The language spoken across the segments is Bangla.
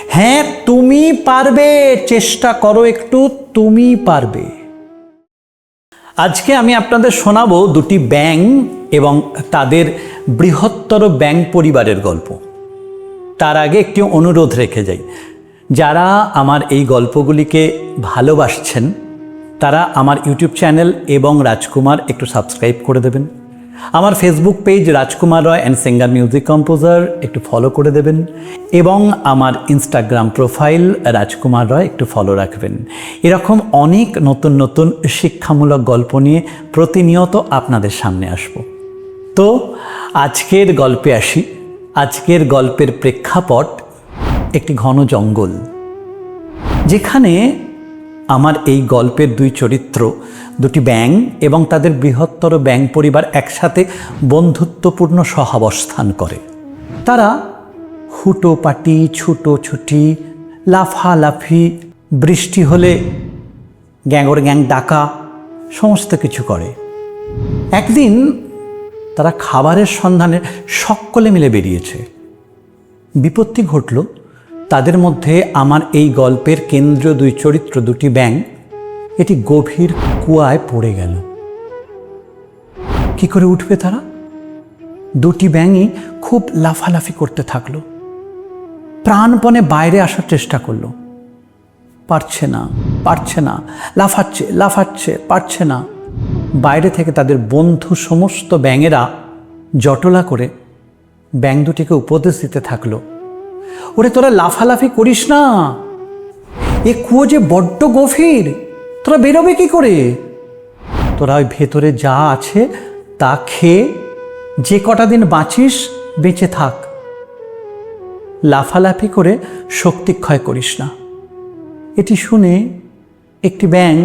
হ্যাঁ তুমি পারবে, চেষ্টা করো একটু, তুমি পারবে। আজকে আমি আপনাদের শোনাবো দুটি ব্যাঙ এবং তাদের বৃহত্তর ব্যাঙ পরিবারের গল্প। তার আগে একটি অনুরোধ রেখে যাই, যারা আমার এই গল্পগুলিকে ভালোবাসছেন তারা আমার ইউটিউব চ্যানেল এবং রাজকুমার একটু সাবস্ক্রাইব করে দেবেন। আমার Facebook page Rajkumar Roy and singer music composer একটু ফলো করে দেবেন এবং আমার ইনস্টাগ্রাম প্রোফাইল রাজকুমার রয় একটু ফলো রাখবেন। এরকম অনেক নতুন নতুন শিক্ষামূলক গল্প নিয়ে প্রতিনিয়ত আপনাদের সামনে আসব। তো আজকের গল্পে আসি। আজকের গল্পের প্রেক্ষাপট একটি ঘন জঙ্গল, যেখানে আমার এই গল্পের দুই চরিত্র, দুটি ব্যাঙ এবং তাদের বৃহত্তর ব্যাঙ পরিবার একসাথে বন্ধুত্বপূর্ণ সহাবস্থান করে। তারা হুটোপাটি, ছুটোছুটি, লাফালাফি, বৃষ্টি হলে গ্যাঙর গ্যাং ডাকা, সমস্ত কিছু করে। একদিন তারা খাবারের সন্ধানে সকলে মিলে বেরিয়েছে। বিপত্তি ঘটল, তাদের মধ্যে আমার এই গল্পের কেন্দ্রীয় দুই চরিত্র, দুটি ব্যাঙ, এটি গভীর কুয়ায় পড়ে গেল। কি করে উঠবে তারা? দুটি ব্যাঙই খুব লাফালাফি করতে থাকলো, প্রাণপণে বাইরে আসার চেষ্টা করলো। পারছে না, পারছে না, লাফাচ্ছে লাফাচ্ছে, পারছে না। বাইরে থেকে তাদের বন্ধু সমস্ত ব্যাঙেরা জটলা করে ব্যাঙ দুটিকে উপদেশ দিতে থাকলো, ওরে তোরা লাফালাফি করিস না, এ কুয়ো যে বড্ড গভীর, তোরা বেরোবে কি করে? তোরা ওই ভেতরে যা আছে তা খেয়ে যে কটা দিন বাঁচিস বেঁচে থাক, লাফালাফি করে শক্তিক্ষয় করিস না। এটি শুনে একটি ব্যাঙ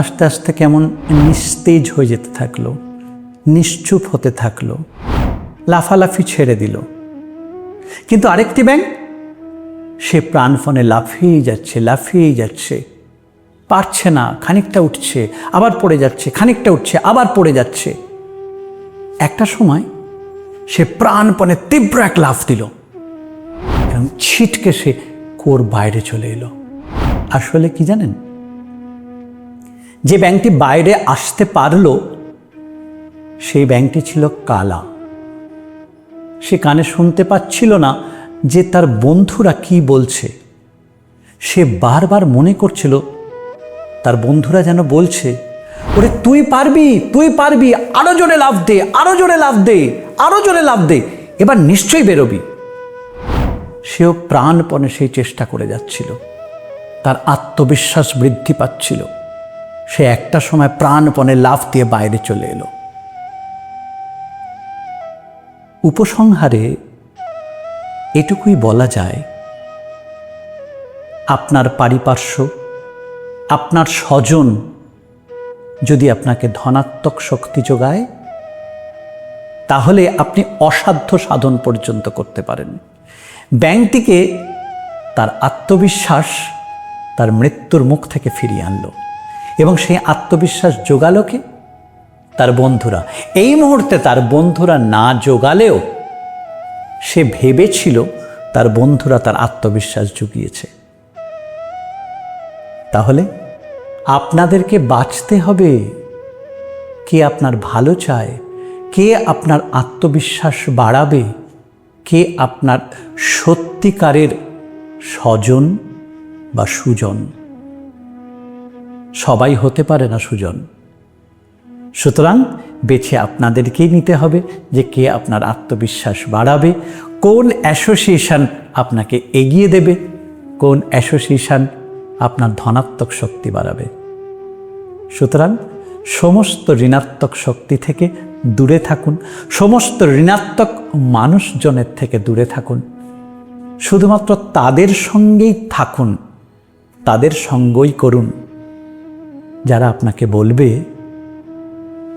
আস্তে আস্তে কেমন নিস্তেজ হয়ে যেতে থাকলো, নিশ্চুপ হতে থাকলো, লাফালাফি ছেড়ে দিল। কিন্তু আরেকটি ব্যাঙ, সে প্রাণপণে লাফিয়ে যাচ্ছে, লাফিয়ে যাচ্ছে, পারছে না, খানিকটা উঠছে আবার পড়ে যাচ্ছে, খানিকটা উঠছে আবার পড়ে যাচ্ছে। একটা সময় সে প্রাণপণে তীব্র এক লাফ দিল এবং ছিটকে সে কুয়োর বাইরে চলে এলো। আসলে কি জানেন, যে ব্যাঙটি বাইরে আসতে পারলো সেই ব্যাঙটি ছিল কালা। সে কানে শুনতে পাচ্ছিল না যে তার বন্ধুরা কি বলছে। সে বারবার মনে করছিল তার বন্ধুরা যেন বলছে, ওরে তুই পারবি, তুই পারবি, আরো জোরে লাফ দে, আরো জোরে লাফ দে, আরো জোরে লাফ দে, এবার নিশ্চয়ই বেরোবি। সেও প্রাণপণে সেই চেষ্টা করে যাচ্ছিল, তার আত্মবিশ্বাস বৃদ্ধি পাচ্ছিল। সে একটা সময় প্রাণপণে লাফ দিয়ে বাইরে চলে এলো। উপসংহারে এটুকুই বলা যায়, আপনার পারিপার্শ্ব, আপনার স্বজন যদি আপনাকে ধনাত্মক শক্তি যোগায়, তাহলে আপনি অসাধ্য সাধন পর্যন্ত করতে পারেন। ব্যাঙটিকে তার আত্মবিশ্বাস তার মৃত্যুর মুখ থেকে ফিরিয়ে আনলো এবং সেই আত্মবিশ্বাস যোগালো কে? তার বন্ধুরা। এই মুহূর্তে তার বন্ধুরা না যোগালেও সে ভেবেছিল তার বন্ধুরা তার আত্মবিশ্বাস জুগিয়েছে। তাহলে আপনাদেরকে বাঁচতে হবে। কে আপনার ভালো চায়, কে আপনার আত্মবিশ্বাস বাড়াবে, কে আপনার সত্যিকারের স্বজন বা সুজন? সবাই হতে পারে না সুজন। সুতরাং বেছে আপনাদেরকেই নিতে হবে যে কে আপনার আত্মবিশ্বাস বাড়াবে, কোন অ্যাসোসিয়েশন আপনাকে এগিয়ে দেবে, কোন অ্যাসোসিয়েশন আপনার ধনাত্মক শক্তি বাড়াবে। সুতরাং সমস্ত ঋণাত্মক শক্তি থেকে দূরে থাকুন, সমস্ত ঋণাত্মক মানুষজনের থেকে দূরে থাকুন। শুধুমাত্র তাদের সঙ্গেই থাকুন, তাদের সঙ্গই করুন যারা আপনাকে বলবে,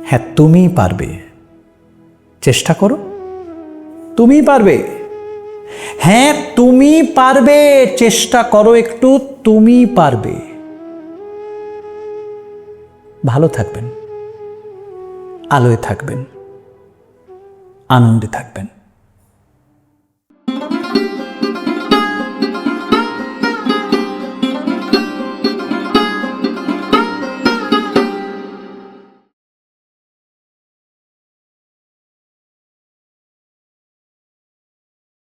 হ্যাঁ তুমিই পারবে, চেষ্টা করো, তুমিই পারবে। হ্যাঁ তুমি পারবে, চেষ্টা করো একটু, তুমিই পারবে। ভালো থাকবেন, আলোয় থাকবেন, আনন্দে থাকবেন।